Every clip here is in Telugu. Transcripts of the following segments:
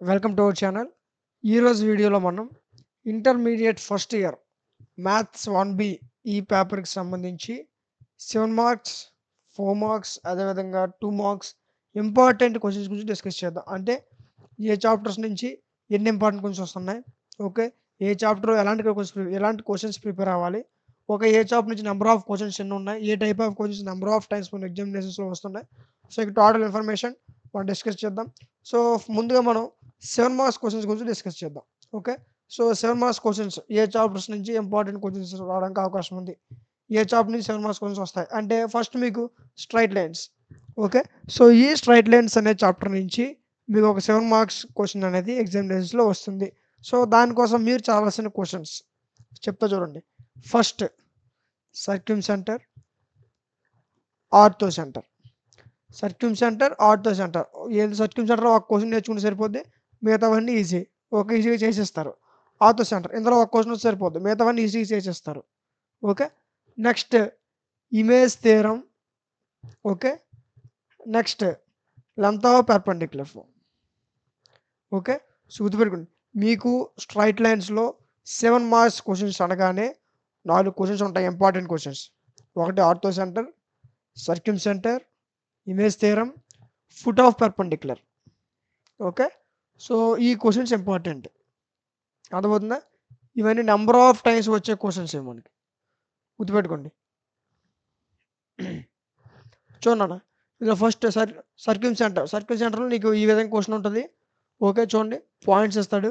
Welcome to our channel. ఈరోజు వీడియోలో మనం intermediate first year maths 1B ఈ పేపర్కి సంబంధించి 7 మార్క్స్, 4 మార్క్స్, అదేవిధంగా 2 మార్క్స్ ఇంపార్టెంట్ క్వశ్చన్స్ గురించి డిస్కస్ చేద్దాం. అంటే ఏ చాప్టర్స్ నుంచి ఎన్ని ఇంపార్టెంట్ క్వశ్చన్స్ వస్తున్నాయి, ఓకే, ఏ చాప్టర్ ఎలాంటి క్వశ్చన్స్ ప్రిపేర్ అవ్వాలి, ఒక ఏ చాప్టర్ నుంచి నెంబర్ ఆఫ్ క్వశ్చన్స్ ఎన్ని ఉన్నాయి, ఏ type of questions number of times మన ఎగ్జామినేషన్స్లో వస్తున్నాయి. సో ఇక టోటల్ ఇన్ఫర్మేషన్ మనం డిస్కస్ చేద్దాం. సో ముందుగా మనం 7 మార్క్స్ క్వశ్చన్స్ గురించి డిస్కస్ చేద్దాం. ఓకే, సో 7 మార్క్స్ క్వశ్చన్స్ ఏ చాప్టర్స్ నుంచి ఇంపార్టెంట్ క్వశ్చన్స్ రావడానికి అవకాశం ఉంది, ఏ చాప్టర్ నుంచి 7 మార్క్స్ క్వశ్చన్స్ వస్తాయి అంటే ఫస్ట్ మీకు స్ట్రైట్ లైన్స్. ఓకే, సో ఈ స్ట్రైట్ లైన్స్ అనే చాప్టర్ నుంచి మీకు ఒక 7 మార్క్స్ క్వశ్చన్ అనేది ఎగ్జామినేషన్స్లో వస్తుంది. సో దానికోసం మీరు చాలాసిన క్వశ్చన్స్ చెప్తా చూడండి. First circumcentre, orthocentre. Circumcentre, orthocentre. ఏది సర్క్యూమ్ సెంటర్లో ఒక క్వశ్చన్ నేర్చుకుంటే సరిపోద్ది, మిగతావన్నీ ఈజీ. ఓకే, ఈజీగా చేసేస్తారు. ఆర్థో సెంటర్ ఇందులో ఒక క్వశ్చన్ వస్తే సరిపోద్ది, మిగతావన్నీ ఈజీగా చేసేస్తారు. Okay, next image theorem. Okay, next length of perpendicular form. Okay, so గుర్తుపెట్టుకోండి, మీకు స్ట్రైట్ లైన్స్లో 7 మార్క్స్ క్వశ్చన్స్ అనగానే 4 క్వశ్చన్స్ ఉంటాయి, ఇంపార్టెంట్ క్వశ్చన్స్. ఒకటి orthocentre, circumcentre, image theorem, foot of perpendicular. Okay, so ఈ క్వశ్చన్స్ ఇంపార్టెంట్, అర్థమవుతుందా? ఇవన్నీ నెంబర్ ఆఫ్ టైమ్స్ వచ్చే క్వశ్చన్స్ మనకి, గుర్తుపెట్టుకోండి. చూడన్నా, ఇలా ఫస్ట్ సర్క్యూమ్ సెంటర్లో నీకు ఈ విధంగా క్వశ్చన్ ఉంటుంది. ఓకే, చూడండి, పాయింట్స్ ఇస్తాడు.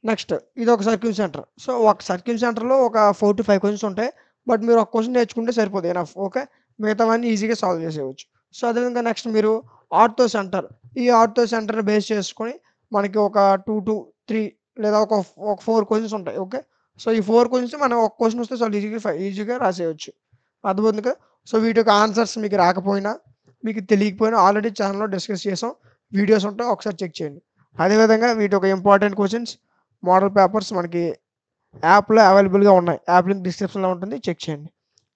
నెక్స్ట్ ఇది ఒక సర్క్యూమ్ సెంటర్. సో ఒక సర్క్యూమ్ సెంటర్లో ఒక 4 to 5 క్వశ్చన్స్ ఉంటాయి, బట్ మీరు ఒక క్వశ్చన్ నేర్చుకుంటే సరిపోతుంది, ఎనఫ్. ఓకే, మిగతావన్నీ ఈజీగా సాల్వ్ చేసేయచ్చు. సో అదేవిధంగా నెక్స్ట్ మీరు ఆర్థో సెంటర్. ఈ ఆర్థో సెంటర్ని బేస్ చేసుకొని మనకి ఒక 2 to 3 లేదా ఒక 4 క్వశ్చన్స్ ఉంటాయి. ఓకే, సో ఈ 4 క్వశ్చన్స్ మనం ఒక క్వశ్చన్ వస్తే చాలా ఈజీగా రాసేయచ్చు, అర్థమవుతుంది కదా? సో వీటి యొక్క ఆన్సర్స్ మీకు రాకపోయినా, మీకు తెలియకపోయినా ఆల్రెడీ ఛానల్లో డిస్కస్ చేసాం, వీడియోస్ ఉంటాయి, ఒకసారి చెక్ చేయండి. అదేవిధంగా వీటి యొక్క ఇంపార్టెంట్ క్వశ్చన్స్ మోడల్ పేపర్స్ మనకి యాప్లో అవైలబుల్గా ఉన్నాయి, యాప్ లింక్ డిస్క్రిప్షన్లో ఉంటుంది, చెక్ చేయండి,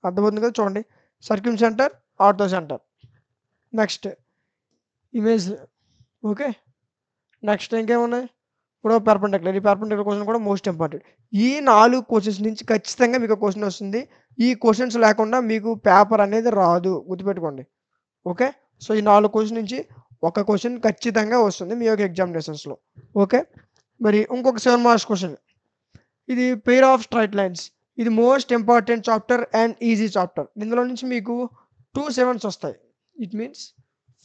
అర్థమవుతుంది కదా? చూడండి, circumcentre, orthocentre, next image. Okay, next ఇంకేమున్నాయి, ఇప్పుడు పర్పెండిక్యులర్. ఈ పర్పెండిక్యులర్ క్వశ్చన్ కూడా మోస్ట్ ఇంపార్టెంట్. ఈ 4 క్వశ్చన్స్ నుంచి ఖచ్చితంగా మీకు క్వశ్చన్ వస్తుంది. ఈ క్వశ్చన్స్ లేకుండా మీకు పేపర్ అనేది రాదు, గుర్తుపెట్టుకోండి. ఓకే, సో ఈ 4 క్వశ్చన్ నుంచి ఒక క్వశ్చన్ ఖచ్చితంగా వస్తుంది మీ యొక్క ఎగ్జామినేషన్స్లో. ఓకే, మరి ఇంకొక 7 మార్క్స్ క్వశ్చన్, ఇది పెయిర్ ఆఫ్ స్ట్రైట్ లైన్స్. ఇది most important chapter and easy chapter. ఇందులో నుంచి మీకు 2 7s వస్తాయి, it means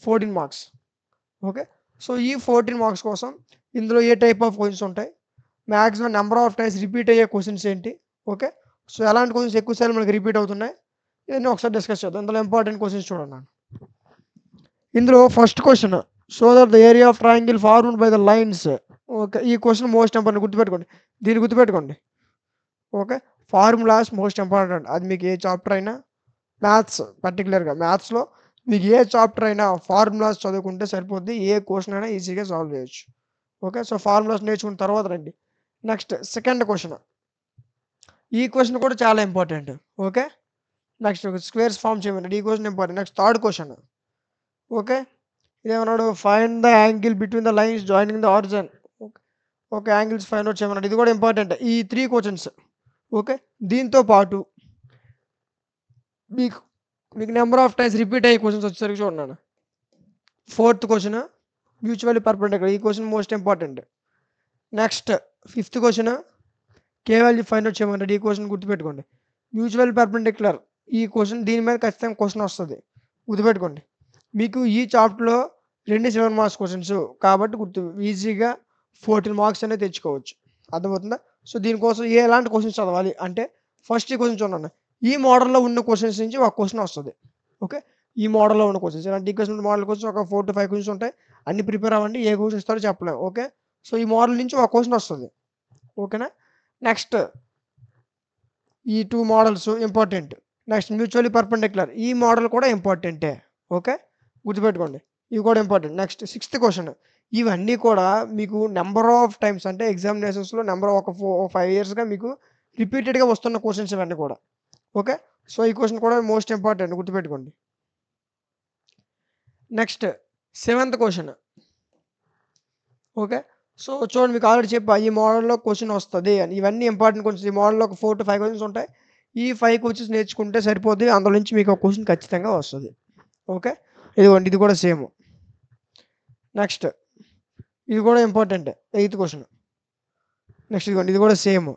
14 marks. Okay, so ఈ 14 మార్క్స్ కోసం ఇందులో ఏ టైప్ ఆఫ్ క్వశ్చన్స్ ఉంటాయి, maximum number of times repeat అయ్యే క్వశ్చన్స్ ఏంటి, ఓకే, సో ఎలాంటి క్వశ్చన్స్ ఎక్కువసార్లు మనకి రిపీట్ అవుతున్నాయి, ఇవన్నీ ఒకసారి డిస్కస్ చేద్దాం. ఇందులో ఇంపార్టెంట్ క్వశ్చన్స్ చూడండి. ఇందులో first question, so that the area of triangle formed by the lines. Okay, ఈ క్వశ్చన్ మోస్ట్ ఇంపార్టెంట్, గుర్తుపెట్టుకోండి, దీన్ని గుర్తుపెట్టుకోండి. Okay, formulas most important. అది మీకు ఏ చాప్టర్ అయినా, మ్యాథ్స్ పర్టికులర్గా మ్యాథ్స్లో మీకు ఏ చాప్టర్ అయినా ఫార్ములాస్ చదువుకుంటే సరిపోద్ది, ఏ క్వశ్చన్ అయినా ఈజీగా సాల్వ్ చేయొచ్చు. ఓకే, సో ఫార్ములాస్ నేర్చుకున్న తర్వాత రండి. నెక్స్ట్ సెకండ్ క్వశ్చన్, ఈ క్వశ్చన్ కూడా చాలా important. Okay, next squares form చేయమన్నాడు, ఈ question important. Next third question, okay, ఇదేమన్నాడు, find the angle between the lines joining the origin. Okay, angles find out చేయమన్నాడు, ఇది కూడా ఇంపార్టెంట్. ఈ 3 క్వశ్చన్స్. ఓకే, దీంతో పాటు మీకు నెంబర్ ఆఫ్ టైమ్స్ రిపీట్ అయ్యే క్వశ్చన్స్ వచ్చేసరికి చూడండి. Fourth question, mutually perpendicular. ఈ question most important. Next fifth question, K value find out చేయమన్నాడు, ఈ క్వశ్చన్ గుర్తుపెట్టుకోండి. మ్యూచువల్ పర్పెండిక్యులర్, ఈ క్వశ్చన్ దీని మీద ఖచ్చితంగా క్వశ్చన్ వస్తుంది, గుర్తుపెట్టుకోండి. మీకు ఈ చాప్టర్లో 2 7 మార్క్స్ క్వశ్చన్స్ కాబట్టి ఈజీగా 14 మార్క్స్ అనేది తెచ్చుకోవచ్చు, అర్థమవుతుందా? సో దీనికోసం ఎలాంటి క్వశ్చన్స్ చదవాలి అంటే ఫస్ట్ ఈ క్వశ్చన్ చూడండి, ఈ మోడల్లో ఉన్న క్వశ్చన్స్ నుంచి ఒక క్వశ్చన్ వస్తుంది. ఓకే, ఈ మోడల్లో ఉన్న క్వశ్చన్స్, ఇలాంటి ఈక్వేషన్ మోడల్ క్వశ్చన్ ఒక 4 to 5 క్వశ్చన్స్ ఉంటాయి, అన్ని ప్రిపేర్ అవ్వండి, ఏ క్వశ్చన్ ఇస్తారో చెప్పలేము. ఓకే, సో ఈ మోడల్ నుంచి ఒక క్వశ్చన్ వస్తుంది. ఓకేనా, నెక్స్ట్ ఈ 2 models important. Next mutually perpendicular, ఈ మోడల్ కూడా ఇంపార్టెంటే. ఓకే, గుర్తుపెట్టుకోండి, ఇవి కూడా ఇంపార్టెంట్. నెక్స్ట్ సిక్స్త్ క్వశ్చన్, ఇవన్నీ కూడా మీకు నెంబర్ ఆఫ్ టైమ్స్ అంటే ఎగ్జామినేషన్స్లో ఒక 5 ఇయర్స్గా మీకు రిపీటెడ్గా వస్తున్న క్వశ్చన్స్ ఇవన్నీ కూడా. ఓకే, సో ఈ క్వశ్చన్ కూడా మోస్ట్ ఇంపార్టెంట్, గుర్తుపెట్టుకోండి. Next seventh question, okay. So, చూడండి మీకు ఆల్రెడీ చెప్పా ఈ మోడల్‌లో క్వెషన్ వస్తది అని. ఇవన్నీ ఇంపార్టెంట్ క్వెషన్స్. ఈ మోడల్‌లో ఒక 4-5 క్వెషన్స్ ఉంటాయి. ఈ 5 క్వెషన్స్ నేర్చుకుంటే సరిపోద్ది. అందులో నుంచి మీకు ఒక క్వెషన్ ఖచ్చితంగా వస్తది. ఓకే. ఇదిగోండి ఇది కూడా సేమ్. నెక్స్ట్ ఇది కూడా ఇంపార్టెంటే. Eighth question. నెక్స్ట్ ఇదిగోండి ఇది కూడా సేమ్.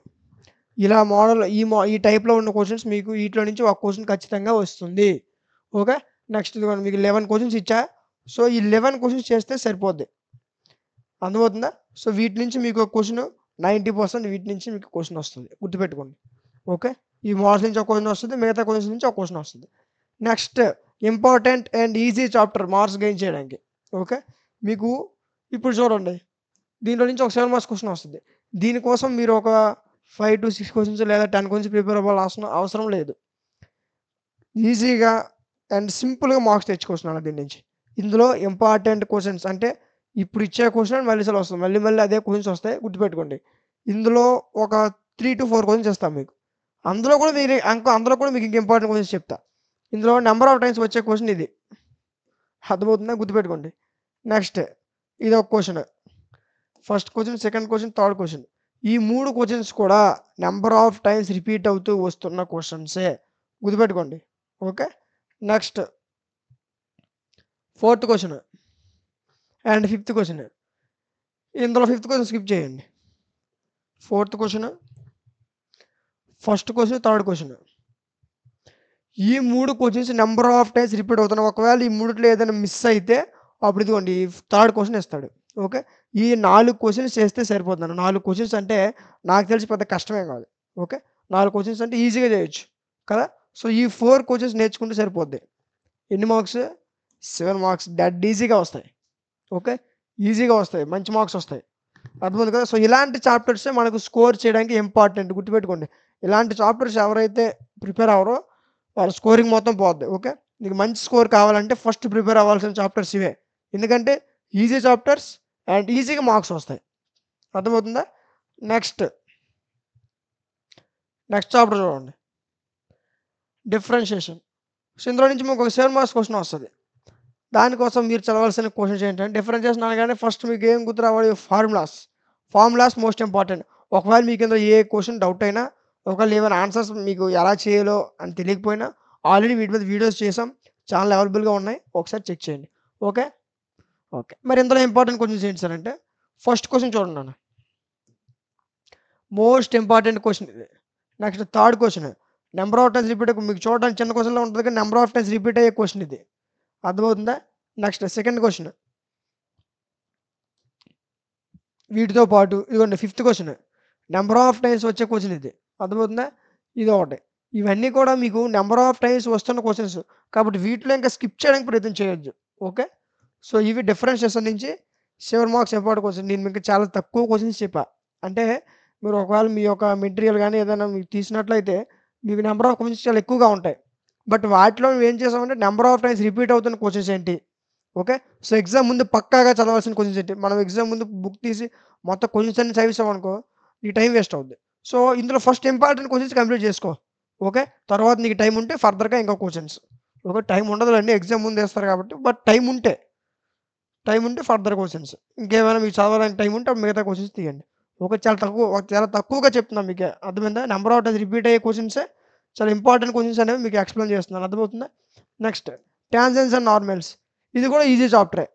ఇలా మోడల్ ఈ టైప్‌లో ఉన్న క్వెషన్స్ మీకు ఈటిలో నుంచి ఒక క్వెషన్ ఖచ్చితంగా వస్తుంది. ఓకే. నెక్స్ట్ ఇదిగోండి మీకు 11 క్వెషన్స్ ఇచ్చా. సో, ఈ 11 క్వెషన్స్ చేస్తే సరిపోద్ది. అర్థమవుతుందా? సో, వీటి నుంచి మీకు ఒక క్వెషన్ 90% వీటి నుంచి మీకు క్వెషన్ వస్తుంది. గుర్తుపెట్టుకోండి. ఓకే. ఈ మోడల్స్ నుంచి ఒక క్వెషన్ వస్తది. మిగతా క్వెషన్స్ నుంచి ఒక క్వెషన్ వస్తది. Next important and easy chapter marks gain చేయడానికి. ఓకే. మీకు ఇప్పుడు చూడండి. దీంట్లో నుంచి ఒక 7 మార్క్స్ క్వెషన్ వస్తది. దీనికోసం మీరు ఒక 5-6 క్వెషన్స్ లేదా 10 క్వెషన్స్ ప్రిపేర్ అవ్వాల్సిన అవసరం లేదు. ఈజీగా అండ్ సింపుల్‌గా మార్క్స్ తెచ్చుకోవచ్చునన్న దీని నుంచి. ఇందులో ఇంపార్టెంట్ క్వెషన్స్ అంటే ఇప్పుడు ఇచ్చే క్వెషన్ మళ్ళీ వస్తుంది. మళ్ళీ మళ్ళీ అదే క్వెషన్స్ వస్తాయి. గుర్తుపెట్టుకోండి. ఇందులో ఒక 3-4 క్వెషన్స్ ఇస్తాం మీకు. అందులో కూడా మీకు ఇంకా ఇంపార్టెంట్ క్వెషన్స్ చెప్తా. ఇందులో నంబర్ ఆఫ్ టైమ్స్ వచ్చే క్వెషన్ ఇది. అర్థమవుతుందా? గుర్తుపెట్టుకోండి. నెక్స్ట్ ఇదొక question. First question, second question, third question. ఈ 3 క్వెషన్స్ కూడా నంబర్ ఆఫ్ టైమ్స్ రిపీట్ అవుతూ వస్తున్న క్వెషన్సే. గుర్తుపెట్టుకోండి. Okay. Next fourth question and fifth question. ఇందులో ఫిఫ్త్ క్వెషన్ స్కిప్ చేయండి. Fourth question, first question, third question. ఈ 3 questions number of times repeat అవుతున్నాయి. ఒకవేళ ఈ మూడిట్లో ఏదైనా మిస్ అయితే అప్పుడు ఇదిగోండి థర్డ్ క్వెషన్ ఇస్తాడు. ఓకే. ఈ 4 క్వెషన్స్ చేస్తే సరిపోతుందన్న. 4 క్వెషన్స్ అంటే నాకు తెలిసి పెద్ద కష్టమేం కాదు. ఓకే. 4 క్వెషన్స్ అంటే ఈజీగా చేయొచ్చు. కదా! సో, ఈ 4 క్వెషన్స్ నేర్చుకుంటే సరిపోద్ది. ఎన్ని మార్క్స్? 7 మార్క్స్ డెడ్ ఈజీగా వస్తాయి. ఓకే. ఈజీగా వస్తాయి. మంచి మార్క్స్ వస్తాయి. అర్థమైంది కదా! సో, ఇలాంటి చాప్టర్సే మనకు స్కోర్ చేయడానికి ఇంపార్టెంట్. గుర్తుపెట్టుకోండి. ఇలాంటి చాప్టర్స్ ఎవరైతే ప్రిపేర్ అవ్వరో వాళ్ళ స్కోరింగ్ మొత్తం పోద్ది. ఓకే. నీకు మంచి స్కోర్ కావాలంటే ఫస్ట్ ప్రిపేర్ అవ్వాల్సిన చాప్టర్స్ ఇవే. ఎందుకంటే ఈజీ చాప్టర్స్ అండ్ ఈజీగా మార్క్స్ వస్తాయి. అర్థమవుతుందా? నెక్స్ట్ చాప్టర్ చూడండి. డిఫరెన్షియేషన్. సో, ఇందులో నుంచి మీకు ఒక 7 మార్క్స్ క్వెషన్ వస్తది. దానికోసం మీరు చదవాల్సిన క్వెషన్స్ ఏంటంటే డిఫరెన్షియేషన్ అనగానే ఫస్ట్ మీకు ఏం గుర్తు రావాలి? Formulas most important. ఒకవేళ మీకు ఇందులో ఏ క్వెషన్ డౌట్ అయినా, ఒకవేళ ఏమైనా ఆన్సర్స్ మీకు ఎలా చేయాలో అని తెలియకపోయినా ఆల్రెడీ వీటి మీద వీడియోస్ చేసాం. ఛానెల్ అవైలబుల్‌గా ఉన్నాయి. ఒకసారి చెక్ చేయండి. ఓకే. ఓకే. మరి ఇందులో ఇంపార్టెంట్ క్వెషన్స్ ఏంటి సార్ అంటే ఫస్ట్ క్వెషన్ చూడండి నాన్న. మోస్ట్ ఇంపార్టెంట్ క్వెషన్ ఇది. Next third question number of times repeat మీకు చూడడానికి చిన్న క్వెషన్‌లా ఉంటది కానీ నంబర్ ఆఫ్ టైమ్స్ రిపీట్ అయ్యే క్వెషన్ ఇది. అర్థమవుతుందా? Next second question. వీటితో పాటు ఇదిగోండి fifth question. Number of times వచ్చే క్వెషన్ ఇది. అర్థమవుతుందా? ఇదొకటి. ఇవన్నీ కూడా మీకు నంబర్ ఆఫ్ టైమ్స్ వస్తున్న క్వెషన్స్. కాబట్టి వీటిలో ఇంకా స్కిప్ చేయడానికి ప్రయత్నం చేయొద్దు. ఓకే. సో, ఇవి డిఫరెన్షియేషన్ నుంచి 7 మార్క్స్ ఇంపార్టెంట్ క్వెషన్. నేను మీకు చాలా తక్కువ క్వెషన్స్ చెప్పా. అంటే మీరు ఒకవేళ మీ యొక్క మెటీరియల్ గాని ఏదైనా మీకు తీసినట్లయితే మీకు నంబర్ ఆఫ్ క్వెషన్స్ చాలా ఎక్కువగా ఉంటాయి. బట్ వాటిలో నువ్వేం చేసావంటే నంబర్ ఆఫ్ టైమ్స్ రిపీట్ అవుతున్న క్వెషన్స్ ఏంటి? ఓకే. సో, ఎగ్జామ్ ముందు పక్కాగా చదవాల్సిన క్వెషన్స్ ఏంటి? మనం ఎగ్జామ్ ముందు బుక్ తీసి మొత్తం క్వెషన్స్ అన్ని చదివేసామనుకో నీ టైం వేస్ట్ అవుద్ది. సో, ఇందులో ఫస్ట్ ఇంపార్టెంట్ క్వెషన్స్ కంప్లీట్ చేసుకో. ఓకే. తర్వాత నీకు టైం ఉంటే ఫర్దర్‌గా ఇంకా క్వెషన్స్. ఓకే. టైం ఉండదులెండి ఎగ్జామ్ ముందు ఏస్తారు కాబట్టి. బట్ టైం ఉంటే ఫర్దర్ క్వెషన్స్. ఇంకేమైనా మీకు చదవడానికి టైం ఉంటే మిగతా క్వెషన్స్ తీయండి. ఓకే. చాలా తక్కువగా చెప్తున్నాను మీకు. అర్థమైందా? నంబర్ ఆఫ్ టైమ్స్ రిపీట్ అయ్యే క్వెషన్సే చాలా ఇంపార్టెంట్ క్వెషన్స్ అనేవి మీకు ఎక్స్‌ప్లెయిన్ చేస్తున్నాను. అర్థమవుతుందా? Next tangents and normals. ఇది కూడా ఈజీ చాప్టరే.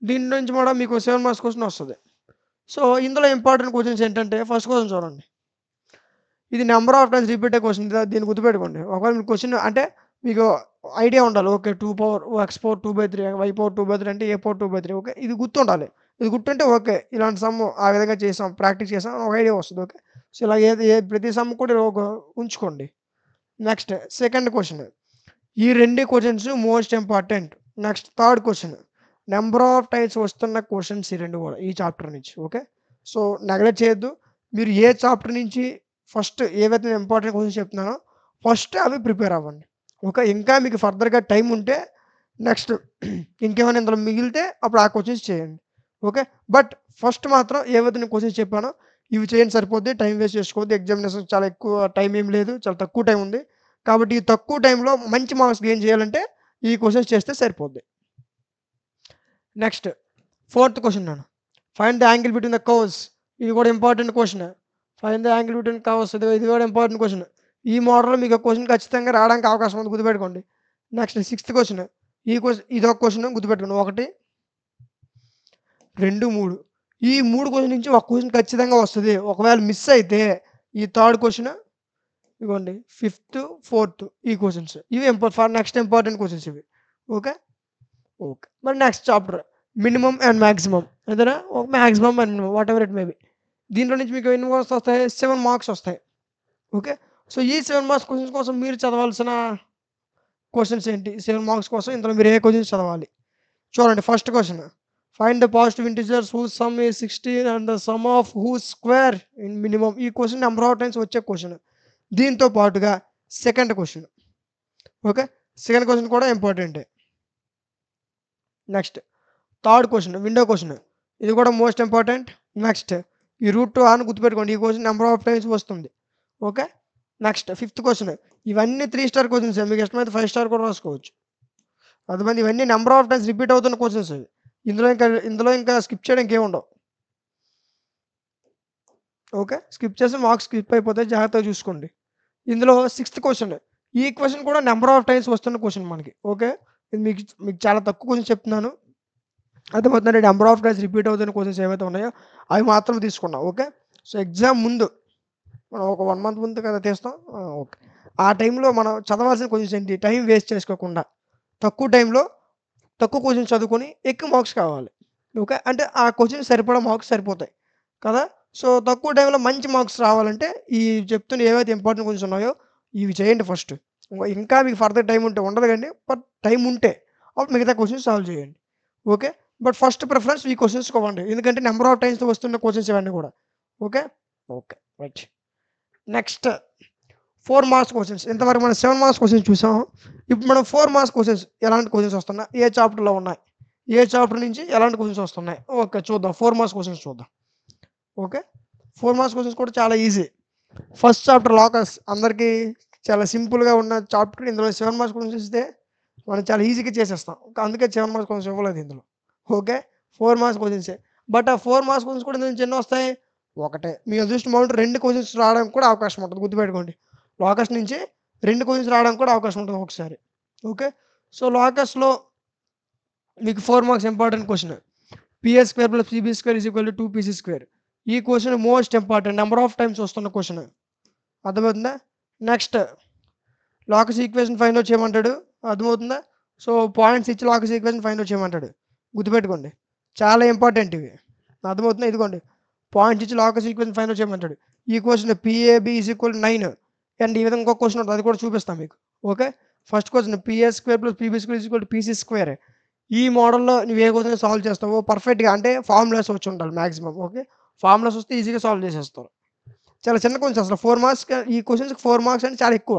దీని నుంచి కూడా మీకు 7 మార్క్స్ క్వెషన్ వస్తది. సో, ఇందులో ఇంపార్టెంట్ క్వెషన్స్ ఏంటంటే ఫస్ట్ క్వెషన్ చూడండి. ఇది నంబర్ ఆఫ్ టైమ్స్ రిపీట్ అయ్యే క్వెషన్. దీన్ని గుర్తుపెట్టుకోండి. ఒకవేళ మీకు క్వెషన్ అంటే మీకు ఐడియా ఉండాలి. Okay. 2 power x power 2/3 y power 2/3 అంటే ఏ పవర్ 2/3 ఓకే. ఇది గుర్తుండాలి. ఇది గుర్తుంటే ఓకే. ఇలాంటి సమ్ ఆ విధంగా చేసాం. ప్రాక్టీస్ చేసాం. ఒక ఐడియా వస్తది. ఓకే. సో, ఇలా ప్రతి సమ్ కూడా ఉంచుకోండి. Next second question. ఈ 2 questions most important. Next third question. Number of times వస్తున్న క్వెషన్స్ ఈ 2 కూడా ఈ చాప్టర్ నుంచి. ఓకే. సో, నెగ్లెక్ట్ చేయొద్దు. మీరు ఏ చాప్టర్ నుంచి ఫస్ట్ ఏవైతే ఇంపార్టెంట్ క్వెషన్స్ చెప్తున్నానో ఫస్ట్ అవి ప్రిపేర్ అవ్వండి. ఓకే. ఇంకా మీకు ఫర్దర్‌గా టైం ఉంటే నెక్స్ట్ ఇంకేమైనా ఇందులో మిగిలితే అప్పుడు ఆ క్వెషన్స్ చేయండి. ఓకే. బట్ ఫస్ట్ మాత్రం ఏవైతే నేను క్వెషన్స్ చెప్పానో ఇవి చేయండి సరిపోద్ది. టైం వేస్ట్ చేసుకోవద్దు. ఎగ్జామినేషన్ చాలా ఎక్కువ టైం ఏం లేదు. చాలా తక్కువ టైం ఉంది. కాబట్టి ఈ తక్కువ టైంలో మంచి మార్క్స్ గెయిన్ చేయాలంటే ఈ క్వెషన్స్ చేస్తే సరిపోద్ది. నెక్స్ట్ ఫోర్త్ క్వెషన్ నాన్న. Find the angle between the curves, ఇది కూడా important question. Find the angle between curves, ఇది కూడా ఇంపార్టెంట్ క్వశ్చన్. ఈ మోడల్లో మీకు క్వశ్చన్ ఖచ్చితంగా రావడానికి అవకాశం ఉంది, గుర్తుపెట్టుకోండి. నెక్స్ట్ 6th క్వశ్చన్, ఈ క్వశ్చన్ ఇదొక క్వశ్చన్ గుర్తుపెట్టుకోండి. 1 2 3 ఈ 3 క్వశ్చన్ నుంచి ఒక క్వశ్చన్ ఖచ్చితంగా వస్తుంది. ఒకవేళ మిస్ అయితే ఈ 3rd క్వశ్చన్, ఇదిగోండి 5th 4th ఈ క్వశ్చన్స్, ఇవి ఫర్ నెక్స్ట్ ఇంపార్టెంట్ క్వశ్చన్స్ ఇవి. ఓకే. మరి next chapter minimum and maximum, ఏదైనా ఒక maximum and minimum what ever it may be. దీంట్లో నుంచి మీకు ఎన్ని మార్క్స్ వస్తాయి? 7 మార్క్స్ వస్తాయి. ఓకే. సో ఈ 7 మార్క్స్ క్వశ్చన్స్ కోసం మీరు చదవాల్సిన క్వశ్చన్స్ ఏంటి? 7 మార్క్స్ కోసం ఇందులో మీరు ఏ క్వశ్చన్స్ చదవాలి? చూడండి, first question, find the positive integers whose sum is 16 and the sum of whose square in minimum. ఈ క్వశ్చన్ నెంబర్ ఆఫ్ టైమ్స్ వచ్చే క్వశ్చన్. దీంతో పాటుగా second question. Okay, second question కూడా ఇంపార్టెంటే. Next 3rd question, window question, ఇది కూడా మోస్ట్ ఇంపార్టెంట్. నెక్స్ట్ ఈ రూట్ 2 అని గుర్తుపెట్టుకోండి, ఈ క్వశ్చన్ నెంబర్ ఆఫ్ టైమ్స్ వస్తుంది. ఓకే. నెక్స్ట్ 5th క్వశ్చన్, ఇవన్నీ 3 స్టార్ క్వశ్చన్స్, మీకు ఇష్టమైతే 5 స్టార్ కూడా రాసుకోవచ్చు. అర్థమైంది? ఇవన్నీ నెంబర్ ఆఫ్ టైమ్స్ రిపీట్ అవుతున్న క్వశ్చన్స్. ఇందులో ఇంకా స్కిప్ చేయడానికి ఏమి ఉండవు. ఓకే, స్కిప్ చేసి మార్క్స్ స్కిప్ అయిపోతాయి, జాగ్రత్తగా చూసుకోండి. ఇందులో 6th క్వశ్చన్, ఈ క్వశ్చన్ కూడా నెంబర్ ఆఫ్ టైమ్స్ వస్తున్న క్వశ్చన్ మనకి. ఓకే, ఇది మీకు చాలా తక్కువ క్వశ్చన్ చెప్తున్నాను, అర్థమవుతుందండి. నెంబర్ ఆఫ్ టైమ్స్ రిపీట్ అవుతున్న క్వశ్చన్స్ ఏవైతే ఉన్నాయో అవి మాత్రం తీసుకున్నాం. ఓకే. సో ఎగ్జామ్ ముందు మనం ఒక 1 మంత్ ముందు కదా తీస్తాం. ఓకే, ఆ టైంలో మనం చదవాల్సిన క్వశ్చన్స్ ఏంటి? టైం వేస్ట్ చేసుకోకుండా తక్కువ టైంలో తక్కువ క్వశ్చన్స్ చదువుకొని ఎక్కువ మార్క్స్ కావాలి. ఓకే, అంటే ఆ క్వశ్చన్ సరిపడా మార్క్స్ సరిపోతాయి కదా. సో తక్కువ టైంలో మంచి మార్క్స్ రావాలంటే ఈ చెప్తున్న ఏవైతే ఇంపార్టెంట్ క్వశ్చన్స్ ఉన్నాయో ఇవి చేయండి ఫస్ట్. ఇంకా మీకు ఫర్దర్ టైం ఉంటే ఉండదు కానీ, బట్ టైం ఉంటే అప్పుడు మిగతా క్వశ్చన్స్ సాల్వ్ చేయండి. ఓకే, బట్ ఫస్ట్ ప్రిఫరెన్స్ ఈ క్వశ్చన్స్కి ఇవ్వండి, ఎందుకంటే నెంబర్ ఆఫ్ టైమ్స్తో వస్తున్న క్వశ్చన్స్ ఇవన్నీ కూడా. Okay. Right. Next 4 marks questions. ఇంతవరకు మనం 7 మార్క్స్ క్వశ్చన్స్ చూసాం. ఇప్పుడు మనం 4 మార్క్స్ క్వశ్చన్స్ ఎలాంటి క్వశ్చన్స్ వస్తున్నాయి, ఏ చాప్టర్లో ఉన్నాయి, ఏ చాప్టర్ నుంచి ఎలాంటి క్వశ్చన్స్ వస్తున్నాయి. ఓకే, చూద్దాం. 4 మార్క్స్ క్వశ్చన్స్ చూద్దాం. ఓకే, 4 మార్క్స్ క్వశ్చన్స్ కూడా చాలా ఈజీ. ఫస్ట్ చాప్టర్ లాకస్, అందరికీ చాలా సింపుల్గా ఉన్న చాప్టర్. ఇందులో 7 మార్క్స్ క్వశ్చన్స్ ఇస్తే మనం చాలా ఈజీగా చేసేస్తాం, అందుకే 7 మార్క్స్ క్వశ్చన్స్ ఇవ్వలేదు ఇందులో. Okay, 4 marks క్వశ్చన్సే. బట్ ఆ 4 మార్క్స్ క్వశ్చన్స్ కూడా ఇందులో నుంచి ఎన్ని వస్తాయి? ఒకటే. మీ అదృష్టం బాగుంటే 2 క్వశ్చన్స్ రావడానికి కూడా అవకాశం ఉంటుంది, గుర్తుపెట్టుకోండి. లాకస్ నుంచి 2 క్వశ్చన్స్ రావడానికి కూడా అవకాశం ఉంటుంది ఒకసారి. ఓకే, సో లాకస్లో మీకు 4 marks important question, PS square plus PB square is equal to 2pc square. ఈ question most important, number of times వస్తున్న క్వశ్చన్. అర్థమవుతుందా? Next locus equation find out చేయమంటాడు, అర్థమవుతుందా? సో పాయింట్స్ ఇచ్చి లాకస్ ఈక్వేషన్ ఫైండ్ అవుట్ చేయమంటాడు, గుర్తుపెట్టుకోండి, చాలా ఇంపార్టెంట్ ఇవి. అర్థమవుతుందా? ఇదిగోండి, పాయింట్స్ ఇచ్చి లాకస్ ఈక్వేషన్ ఫైండ్ అవుట్ చేయమంటాడు. ఈ question PAB is equal 9 and ఈ విధంగా ఒక క్వశ్చన్ ఉంటుంది, అది కూడా చూపిస్తాను మీకు. Okay, first question PS square plus PB square is equal to PC square. ఈ మోడల్లో నువ్వు ఏ క్వశ్చన్ సాల్వ్ చేస్తావో పర్ఫెక్ట్గా, అంటే ఫార్ములాస్ వచ్చి ఉండాలి మ్యాక్సిమం. ఓకే, ఫార్ములాస్ వస్తే ఈజీగా సాల్వ్ చేసేస్తారు. చాలా చిన్న క్వశ్చన్ అసలు 4 మార్క్స్, ఈ క్వశ్చన్స్కి 4 మార్క్స్ అంటే చాలా ఎక్కువ.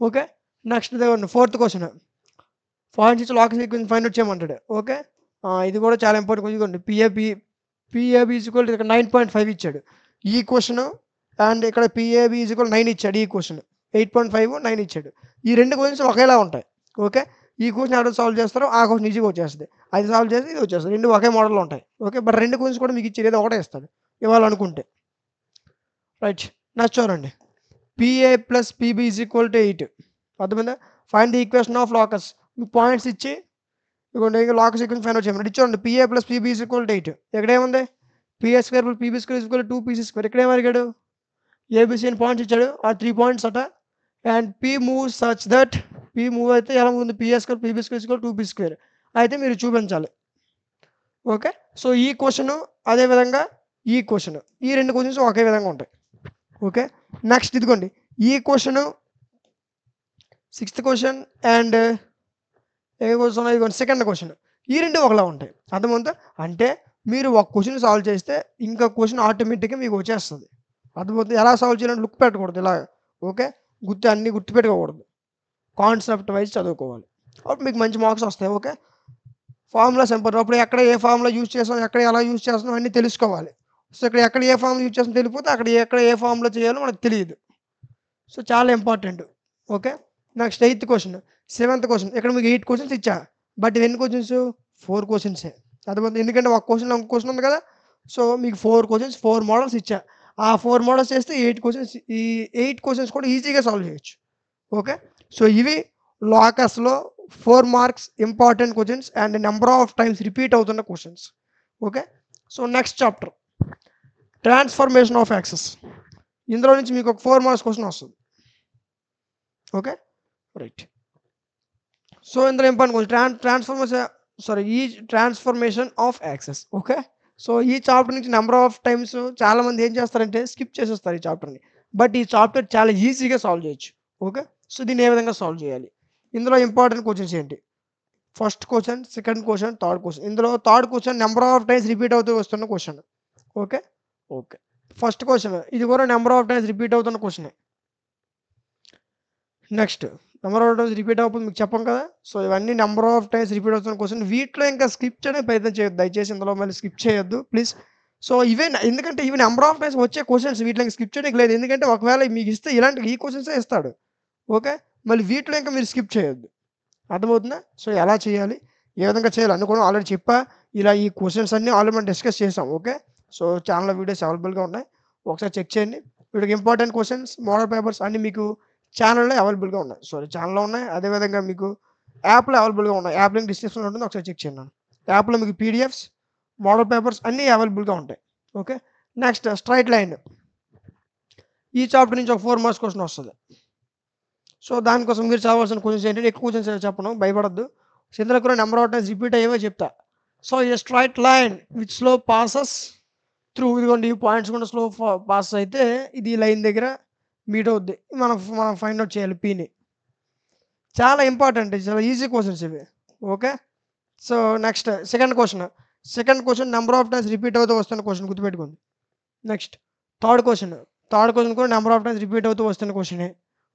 Okay, next 4th question, points ఇచ్చి లాకస్ ఈక్వేషన్ ఫైండ్ అవుట్ చేయమంటాడు. ఓకే, ఇది కూడా చాలా important question. PAB is equal ఇక్కడ 9.5 ఇచ్చాడు ఈ క్వశ్చన్, అండ్ ఇక్కడ పిఏబి ఈజ్ ఈక్వల్ 9 ఇచ్చాడు ఈ క్వశ్చన్, 8.5 9 ఇచ్చాడు. ఈ 2 క్వశ్చన్స్ ఒకేలా ఉంటాయి. ఓకే, ఈ క్వశ్చన్ ఎవరు సాల్వ్ చేస్తారో ఆ క్వశ్చన్ ఈజీగా వచ్చేస్తుంది, అది సాల్వ్ చేసి ఇది వచ్చేస్తుంది, 2 ఒకే మోడల్లో ఉంటాయి. ఓకే, బట్ 2 క్వశ్చన్స్ కూడా మీకు ఇచ్చేది ఒకటే ఇస్తాడు ఇవ్వాలనుకుంటే. రైట్, నెక్స్ట్ చూడండి, PA plus PB is equal to 8. అర్థమైందా? Find the equation of locus. మీకు పాయింట్స్ ఇచ్చి ఇదిగోండి, లాకస్ ఈక్వేషన్ ఫైండ్ అవుట్ చేయమని చూడండి. PA plus PB is equal to 8. ఇక్కడ ఏముంది? PA square plus PB square is equal to 2pc square. ఇక్కడ ఏం అడిగాడు? ఏబిసి అని పాయింట్స్ ఇచ్చాడు, ఆ 3 పాయింట్స్ అట. And P move such that, P move అయితే ఎలా ఉంది? PA square PB square is equal to 2p square అయితే మీరు చూపించాలి. ఓకే, సో ఈ క్వశ్చన్ అదేవిధంగా ఈ క్వశ్చన్, ఈ 2 క్వశ్చన్స్ ఒకే విధంగా ఉంటాయి. ఓకే, నెక్స్ట్ ఇదిగోండి, ఈ question 6th question and A question, ఇదిగోండి సెకండ్ క్వశ్చన్, ఈ 2 ఒకలా ఉంటాయి. అర్థమవుతుందా? అంటే మీరు ఒక క్వశ్చన్ సాల్వ్ చేస్తే ఇంకా క్వశ్చన్ ఆటోమేటిక్గా మీకు వచ్చేస్తుంది. అర్థమవుతుంది? ఎలా సాల్వ్ చేయాలంటే లుక్ పెట్టకూడదు ఇలా. ఓకే, అన్నీ గుర్తుపెట్టుకోకూడదు, కాన్సెప్ట్ వైజ్ చదువుకోవాలి, అప్పుడు మీకు మంచి మార్క్స్ వస్తాయి. Okay, formulas important. అప్పుడు ఎక్కడ ఏ ఫార్ములా యూజ్ చేస్తాం, ఎక్కడ ఎలా యూజ్ చేస్తాం అన్నీ తెలుసుకోవాలి. సో ఇక్కడ ఎక్కడ ఏ ఫార్ములా యూజ్ చేస్తాం తెలియకపోతే ఎక్కడ ఏ ఫార్ములా చేయాలో మనకు తెలియదు. సో చాలా important. Okay, next 8th question, 7th question. ఇక్కడ మీకు 8 క్వశ్చన్స్ ఇచ్చా, బట్ ఎన్ని క్వశ్చన్స్? 4 క్వశ్చన్సే. అర్థమవుతుంది? ఎందుకంటే ఒక క్వశ్చన్ ఉంది కదా, సో మీకు 4 క్వెషన్స్ 4 మోడల్స్ ఇచ్చా. ఆ 4 మోడల్స్ చేస్తే 8 క్వెషన్స్, ఈ 8 క్వెషన్స్ కూడా ఈజీగా సాల్వ్ చేయొచ్చు. ఓకే. సో ఇవి లాకస్‌లో 4 marks important questions and number of times repeat అవుతున్న questions. Okay. So next chapter transformation of axes. ఇందులో నుంచి మీకు ఒక 4 మార్క్స్ క్వెషన్ వస్తుంది. ఓకే. రైట్. సో ఇందులో important question transformation of axes. Okay. So ఈ చాప్టర్ నుంచి నెంబర్ ఆఫ్ టైమ్స్ చాలామంది ఏం చేస్తారంటే స్కిప్ చేసేస్తారు ఈ చాప్టర్ని. బట్ ఈ చాప్టర్ చాలా ఈజీగా సాల్వ్ చేయొచ్చు. ఓకే. సో దీన్ని ఏ విధంగా సాల్వ్ చేయాలి? ఇందులో ఇంపార్టెంట్ క్వెషన్స్ ఏంటి? First question, second question, third question. ఇందులో third question number of times repeat అవుతూ వస్తున్న క్వెషన్. ఓకే. ఓకే. ఫస్ట్ క్వెషన్ ఇది కూడా నెంబర్ ఆఫ్ టైమ్స్ రిపీట్ అవుతున్న క్వెషనే. Next number of times repeat అవ్వకపోతే మీకు చెప్పం కదా. సో ఇవన్నీ నెంబర్ ఆఫ్ టైమ్స్ రిపీట్ అవుతున్న క్వెషన్. వీటిలో ఇంకా స్కిప్ చేయడానికి ప్రయత్నం చేయొద్దు దయచేసి. ఇందులో మళ్ళీ స్కిప్ చేయొద్దు ప్లీజ్. సో ఇవే ఎందుకంటే ఇవి నెంబర్ ఆఫ్ టైమ్స్ వచ్చే క్వెషన్స్, వీటిలో స్కిప్ చేయడానికి లేదు. ఎందుకంటే ఒకవేళ మీకు ఇస్తే ఈ క్వెషన్సే ఇస్తాడు. ఓకే. మళ్ళీ వీటిలో ఇంకా మీరు స్కిప్ చేయొద్దు. అర్థమవుతుందా? సో ఎలా చేయాలి, ఏ విధంగా చేయాలి అన్నీ కూడా ఆల్రెడీ చెప్పా. ఇలా ఈ క్వెషన్స్ అన్నీ ఆల్రెడీ మనం డిస్కస్ చేసాం. ఓకే. సో ఛానల్లో వీడియోస్ అవైలబుల్గా ఉన్నాయి, ఒకసారి చెక్ చేయండి. వీటికి ఇంపార్టెంట్ క్వెషన్స్, మోడల్ పేపర్స్ అన్నీ మీకు ఛానల్లో అవైలబుల్గా ఉన్నాయి. ఛానల్లో ఉన్నాయి. అదేవిధంగా మీకు యాప్లో అవైలబుల్గా ఉన్నాయి. యాప్ లింక్ డిస్క్రిప్షన్లో ఉంటుంది, ఒకసారి చెక్ చేయండి. యాప్లో మీకు పీడిఎఫ్స్, మోడల్ పేపర్స్ అన్నీ అవైలబుల్గా ఉంటాయి. ఓకే. Next straight line. ఈ చాప్టర్ నుంచి ఒక 4 మార్క్స్ క్వెషన్ వస్తుంది. సో దానికోసం మీరు చదవాల్సిన క్వెషన్స్ ఏంటంటే ఎక్కువ క్వెషన్స్ చెప్పను, భయపడద్దు. ఇందులో కూడా నెంబర్ ఆఫ్ టైమ్స్ రిపీట్ అయ్యేవే చెప్తా. So a straight line which slow passes through, ఇదిగోండి ఈ పాయింట్స్ కూడా స్లో పాస్ అయితే ఇది లైన్ దగ్గర మీట్ అవుద్ది. మనం మనం ఫైండ్ అవుట్ చేయాలి పీని. చాలా ఇంపార్టెంట్, చాలా ఈజీ క్వెషన్స్ ఇవి. Okay. So next second question number of times repeat అవుతూ వస్తున్న క్వెషన్ గుర్తుపెట్టుకోండి. నెక్స్ట్ థర్డ్ క్వెషన్ కూడా నెంబర్ ఆఫ్ టైమ్స్ రిపీట్ అవుతూ వస్తున్న క్వెషనే.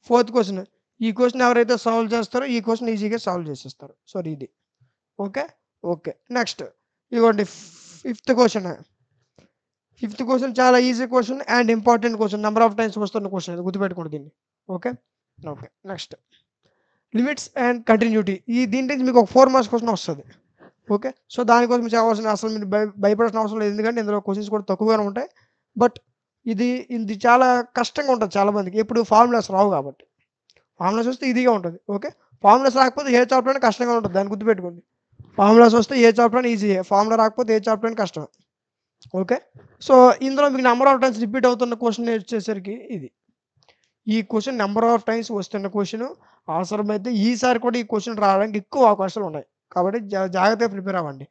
ఫోర్త్ క్వెషన్, ఈ క్వెషన్ ఎవరైతే సాల్వ్ చేస్తారో ఈ క్వెషన్ ఈజీగా సాల్వ్ చేసేస్తారు. సో ఇది. ఓకే. ఓకే. నెక్స్ట్ ఇదిగోండి ఫిఫ్త్ క్వెషన్ చాలా easy question and important question, number of times వస్తున్న క్వెషన్, గుర్తుపెట్టుకోండి దీన్ని. Okay. Okay. Next limits and continuity. దీని నుంచి మీకు ఒక 4 మార్క్స్ క్వెషన్ వస్తుంది. ఓకే. సో దానికోసం అసలు మీరు భయపడాల్సిన అవసరం లేదు, ఎందుకంటే ఇందులో క్వెషన్స్ కూడా తక్కువగానే ఉంటాయి. బట్ ఇది చాలా కష్టంగా ఉంటుంది చాలా మందికి, ఎప్పుడు ఫార్ములాస్ రావు కాబట్టి. ఫార్ములాస్ వస్తే ఈజీగా ఉంటుంది. ఓకే. ఫార్ములాస్ రాకపోతే ఏ చాప్టర్ అయినా కష్టంగా ఉంటుంది, దాన్ని గుర్తుపెట్టుకోండి. ఫార్ములాస్ వస్తే ఏ చాప్టర్ అయినా ఈజీయే, ఫార్ములా రాకపోతే ఏ చాప్టర్ అయినా కష్టమే. ఓకే. సో ఇందులో మీకు నెంబర్ ఆఫ్ టైమ్స్ రిపీట్ అవుతున్న క్వెషన్ వచ్చేసరికి ఇది. ఈ క్వెషన్ నెంబర్ ఆఫ్ టైమ్స్ వస్తున్న క్వెషన్, అవసరమైతే ఈసారి కూడా ఈ క్వెషన్ రావడానికి ఎక్కువ అవకాశాలు ఉన్నాయి. కాబట్టి జాగ్రత్తగా ప్రిపేర్ అవ్వండి.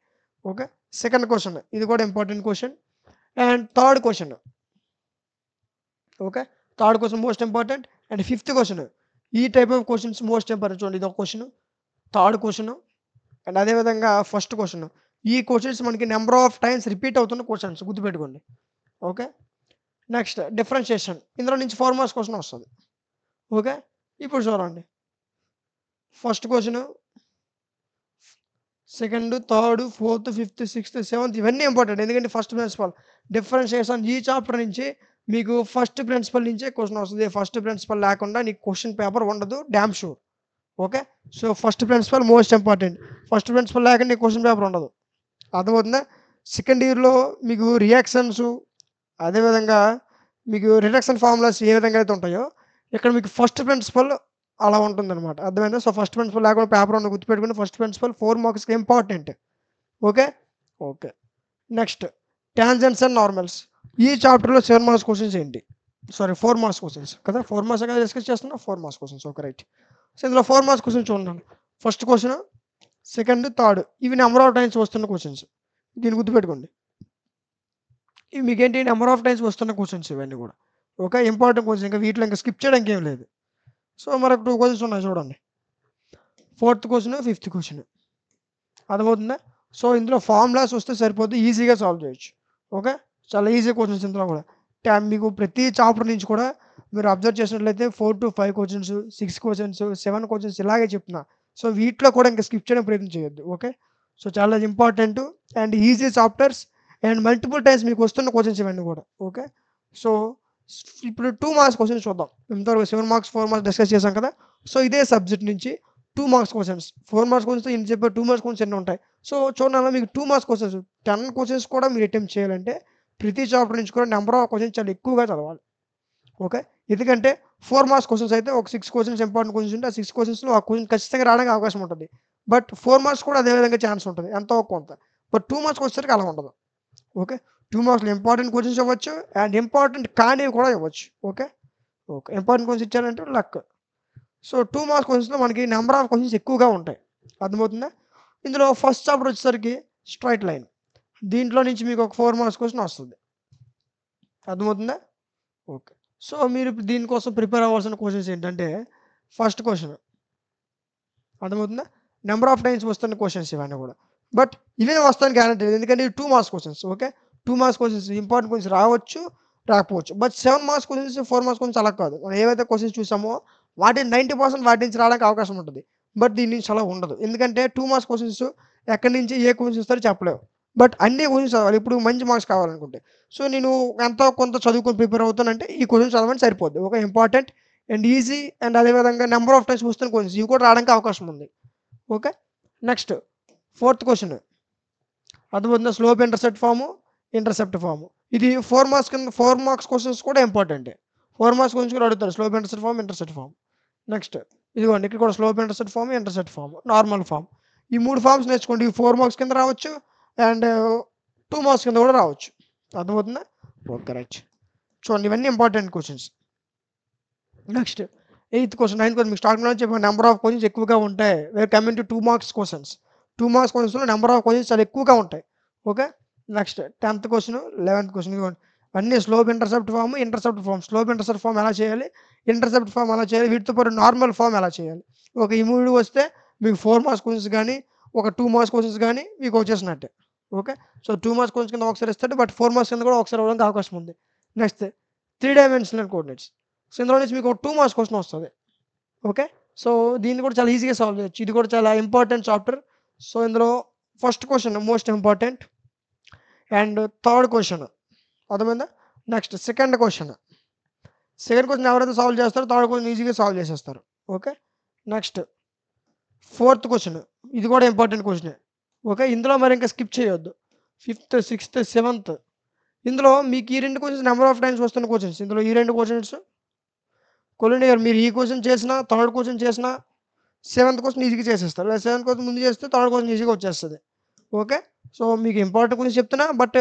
ఓకే. సెకండ్ క్వెషన్ ఇది కూడా important question. And third question. Okay. Third question most important. And fifth question. ఈ type of questions most important. చూడండి, ఇది ఒక క్వెషన్, థర్డ్ క్వెషన్ అండ్ అదేవిధంగా ఫస్ట్ క్వెషన్. ఈ క్వెషన్స్ మనకి నెంబర్ ఆఫ్ టైమ్స్ రిపీట్ అవుతున్న క్వెషన్స్, గుర్తుపెట్టుకోండి. ఓకే. Next differentiation. ఇందులో నుంచి 4 మార్క్స్ క్వెషన్ వస్తుంది. ఓకే. ఇప్పుడు చూడండి, first question, second, third, fourth, fifth, sixth, seventh ఇవన్నీ ఇంపార్టెంట్. ఎందుకంటే ఫస్ట్ ప్రిన్సిపల్ డిఫరెన్షియేషన్ ఈ చాప్టర్ నుంచి మీకు ఫస్ట్ ప్రిన్సిపల్ నుంచే క్వెషన్ వస్తుంది. ఫస్ట్ ప్రిన్సిపల్ లేకుండా నీకు క్వెషన్ పేపర్ ఉండదు, damn sure. Okay. So first principle most important. First principle లేకుండా నీకు క్వెషన్ పేపర్ ఉండదు. అర్థమవుతుందా? సెకండ్ ఇయర్లో మీకు రియాక్షన్స్, అదేవిధంగా మీకు రిడక్షన్ ఫార్ములాస్ ఏ విధంగా అయితే ఉంటాయో ఇక్కడ మీకు ఫస్ట్ ప్రిన్సిపల్ అలా ఉంటుందన్నమాట. అర్థమైందా? సో ఫస్ట్ ప్రిన్సిపల్ లేకుండా పేపర్ ఉన్న గుర్తుపెట్టుకుని ఫస్ట్ ప్రిన్సిపల్ 4 మార్క్స్కి important. Okay. Okay. Next tangents and normals. ఈ చాప్టర్లో 7 మార్క్స్ క్వశ్చన్స్ ఏంటి, 4 మార్క్స్ క్వశ్చన్స్ కదా, 4 మార్క్స్ కదా డిస్కస్ చేస్తున్నా, 4 marks questions. Okay. Right. So ఇందులో 4 మార్క్స్ క్వశ్చన్స్ చూడండి. ఫస్ట్ క్వశ్చన్, సెకండ్, థర్డ్ ఇవి నెంబర్ ఆఫ్ టైమ్స్ వస్తున్న క్వశ్చన్స్, దీన్ని గుర్తుపెట్టుకోండి. ఇవి మీకేంటి నెంబర్ ఆఫ్ టైమ్స్ వస్తున్న క్వశ్చన్స్ ఇవన్నీ కూడా. ఓకే. ఇంపార్టెంట్ క్వశ్చన్స్, ఇంకా వీటిలో ఇంకా స్కిప్ చేయడానికి ఏం లేదు. సో మనకు 2 క్వశ్చన్స్ ఉన్నాయి చూడండి, ఫోర్త్ క్వశ్చన్, ఫిఫ్త్ క్వశ్చన్. అర్థమవుతుందా? సో ఇందులో ఫార్ములాస్ వస్తే సరిపోద్ది, ఈజీగా సాల్వ్ చేయొచ్చు. ఓకే. చాలా ఈజీ క్వశ్చన్స్ ఇందులో కూడా. మీకు ప్రతి చాప్టర్ నుంచి కూడా మీరు అబ్జర్వ్ చేసినట్లయితే 4 to 5 క్వశ్చన్స్, 6 క్వశ్చన్స్, 7 క్వశ్చన్స్ ఇలాగే చెప్తున్నా. సో వీటిలో కూడా ఇంకా స్కిప్ చేయడం ప్రయత్నం చేయొద్దు. ఓకే. సో చాలా important and easy chapters and multiple times మీకు వస్తున్న క్వశ్చన్స్ ఇవన్నీ కూడా. ఓకే. సో ఇప్పుడు 2 మార్క్స్ క్వశ్చన్స్ చూద్దాం. ఇంతవరకు 7 మార్క్స్ 4 మార్క్స్ డిస్కస్ చేసాం కదా. సో ఇదే సబ్జెక్ట్ నుంచి 2 మార్క్స్ క్వశ్చన్స్, 4 మార్క్స్ క్వశ్చన్స్ ఇన్ని చెప్పే 2 మార్క్స్ క్వశ్చన్స్ ఎన్ని ఉంటాయి. సో చూడండి మీకు 2 మార్క్స్ క్వెషన్స్ 10 క్వెషన్స్ కూడా మీరు అటెంప్ట్ చేయాలంటే ప్రతి చాప్టర్ నుంచి కూడా నెంబర్ ఆఫ్ క్వెషన్స్ చాలా ఎక్కువగా చదవాలి. ఓకే. ఎందుకంటే 4 మార్క్స్ క్వెషన్స్ అయితే ఒక 6 క్వెషన్స్ ఇంపార్టెంట్ క్వెషన్స్ ఉంటే ఆ 6 క్వెషన్స్‌లో ఆ క్వెషన్ ఖచ్చితంగా రావడానికి అవకాశం ఉంటది. బట్ 4 మార్క్స్ కూడా అదే విధంగా ఛాన్స్ ఉంటది. ఎంతో కొంత. బట్ 2 మార్క్స్‌కి వచ్చేసరికి అలా ఉండదు. ఓకే. 2 మార్క్స్‌లో ఇంపార్టెంట్ క్వెషన్స్ ఇవ్వచ్చు అండ్ ఇంపార్టెంట్ కానివి కూడా ఇవ్వచ్చు. ఓకే. ఓకే. ఇంపార్టెంట్ క్వెషన్స్ ఇచ్చారంటే లక్. సో 2 మార్క్స్ క్వెషన్స్‌లో మనకి నంబర్ ఆఫ్ క్వెషన్స్ ఎక్కువగా ఉంటాయి. అర్థమవుతుందా? ఇందులో ఫస్ట్ చాప్టర్ వచ్చేసరికి స్ట్రెయిట్ లైన్. దీంట్లో నుంచి మీకు ఒక 4 మార్క్స్ క్వెషన్ వస్తది. అర్థమవుతుందా? ఓకే. సో మీరు ఇప్పుడు దీనికోసం ప్రిపేర్ అవ్వాల్సిన క్వెషన్స్ ఏంటంటే ఫస్ట్ క్వెషన్ అర్థమవుతుందా? నంబర్ ఆఫ్ టైమ్స్ వస్తున్న క్వెషన్స్ ఇవన్నీ కూడా. బట్ ఇవే వస్తాయని గ్యారంటీ లేదు. ఎందుకంటే ఇవి 2 marks questions. Okay. 2 marks questions important questions రావచ్చు, రాకపోవచ్చు. But 7 marks questions, 4 marks questions అలా కాదు. మనం ఏవైతే క్వెషన్స్ చూసామో వాటి 90% వాటి నుంచి రావడానికి అవకాశం ఉంటది. బట్ దీని నుంచి అలా ఉండదు. ఎందుకంటే 2 మార్క్స్ క్వెషన్స్ ఎక్కడి నుంచి ఏ క్వెషన్స్ ఇస్తారో చెప్పలేవు. బట్ అన్ని క్వెషన్స్ చదవాలి. ఇప్పుడు మంచి మార్క్స్ కావాలనుకుంటే. సో నేను ఎంతో కొంత చదువుకొని ప్రిపేర్ అవుతానంటే ఈ క్వెషన్స్ చదవమంటే సరిపోద్ది. ఒక ఇంపార్టెంట్ అండ్ ఈజీ అండ్ అదే విధంగా నంబర్ ఆఫ్ టైమ్స్ వస్తున్న క్వెషన్స్ ఇవి కూడా రావడానికి అవకాశం ఉంది. ఓకే. నెక్స్ట్ ఫోర్త్ క్వెషన్ అర్థమవుతుందా? Slope intercept form, intercept form. ఇది 4 మార్క్స్ కింద 4 మార్క్స్ క్వెషన్స్ కూడా ఇంపార్టెంటే. 4 మార్క్స్ క్వెషన్స్ కూడా అడుగుతారు. Slope intercept form, intercept form. Next ఇదిగోండి ఇక్కడ కూడా slope intercept form, intercept form, normal form. ఈ 3 ఫార్మ్స్ నేర్చుకోండి. ఇవి 4 మార్క్స్ కింద రావచ్చు అండ్ 2 మార్క్స్ కింద కూడా రావచ్చు. అర్థమవుతుందా? ఓకే. రైట్. చూడండి ఇవన్నీ important questions. Next eighth question, ninth question మీకు స్టార్టింగ్‌లో చెప్పాను నెంబర్ ఆఫ్ క్వెషన్స్ ఎక్కువగా ఉంటాయి. Where coming to 2 marks questions. 2 marks క్వెషన్స్‌లో నెంబర్ ఆఫ్ క్వెషన్స్ చాలా ఎక్కువగా ఉంటాయి. ఓకే. నెక్స్ట్ 10థ్ క్వెషన్, 11థ్ క్వెషన్ ఇదిగోండి. అన్నీ slope intercept form, intercept form. Slope intercept form ఎలా చేయాలి? ఇంటర్సెప్ట్ ఫార్మ్ ఎలా చేయాలి? వీటితో పాటు నార్మల్ ఫార్మ్ ఎలా చేయాలి? ఓకే. ఈ 3 వస్తే మీకు 4 మార్క్స్ క్వెషన్స్ గానీ, ఒక 2 మార్క్స్ క్వెషన్స్ గానీ మీకు వచ్చేసినట్టే. ఓకే. సో 2 మార్క్స్ క్వెషన్స్ కింద ఒకసారి ఇస్తాడు. బట్ 4 మార్క్స్ కింద కూడా ఒకసారి ఇవ్వడానికి అవకాశం ఉంది. Next 3 dimensional coordinates. సో ఇందులో నుంచి మీకు 2 మార్క్స్ క్వెషన్ వస్తది. ఓకే. సో దీన్ని కూడా చాలా ఈజీగా సాల్వ్ చేయొచ్చు. ఇది కూడా చాలా ఇంపార్టెంట్ చాప్టర్. సో ఇందులో first question most important and third question అర్థమైందా? Next second question. Second question ఎవరైతే సాల్వ్ చేస్తారో థర్డ్ క్వెషన్ ఈజీగా సాల్వ్ చేసేస్తారు. ఓకే. నెక్స్ట్ ఫోర్త్ క్వెషన్ ఇది కూడా ఇంపార్టెంట్ క్వెషనే. ఓకే. ఇందులో మరి ఇంకా స్కిప్ చేయొద్దు. ఫిఫ్త్, సిక్స్త్, సెవెంత్ ఇందులో మీకు ఈ 2 క్వెషన్స్ నెంబర్ ఆఫ్ టైమ్స్ వస్తున్న క్వెషన్స్. ఇందులో ఈ 2 క్వెషన్స్ కొలినియర్ మీరు ఈ క్వెషన్ చేసినా, థర్డ్ క్వెషన్ చేసినా, సెవెంత్ క్వెషన్ ఈజీగా చేసేస్తారు. లేదా సెవెంత్ క్వెషన్ ముందు చేస్తే థర్డ్ క్వెషన్ ఈజీగా వచ్చేస్తది. ఓకే. సో మీకు ఇంపార్టెంట్ క్వెషన్స్ చెప్తున్నా బట్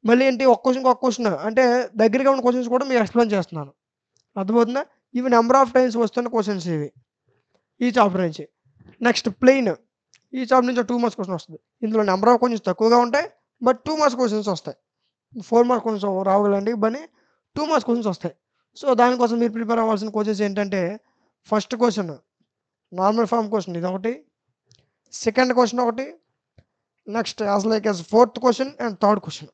మళ్ళీ ఏంటి ఒక క్వెషన్‌కి ఒక క్వెషన్ అంటే దగ్గరగా ఉన్న క్వెషన్స్ కూడా మీకు ఎక్స్‌ప్లెయిన్ చేస్తున్నాను. అర్థమవుతుందా? ఇవి నెంబర్ ఆఫ్ టైమ్స్ వస్తున్న క్వెషన్స్ ఇవి. ఈ చాప్టర్ నుంచి. Next plain. ఈ చాప్టర్ నుంచి 2 మార్క్స్ క్వెషన్ వస్తది. ఇందులో నెంబర్ ఆఫ్ క్వెషన్స్ తక్కువగా ఉంటాయి. బట్ 2 మార్క్స్ క్వెషన్స్ వస్తాయి. 4 మార్క్స్ క్వెషన్స్ రావులండి బని 2 మార్క్స్ క్వెషన్స్ వస్తాయి. సో దానికోసం మీరు ప్రిపేర్ అవ్వాల్సిన క్వెషన్స్ ఏంటంటే first question normal form question ఇదొకటి. సెకండ్ క్వెషన్ ఒకటి. Next as like as fourth question and third question.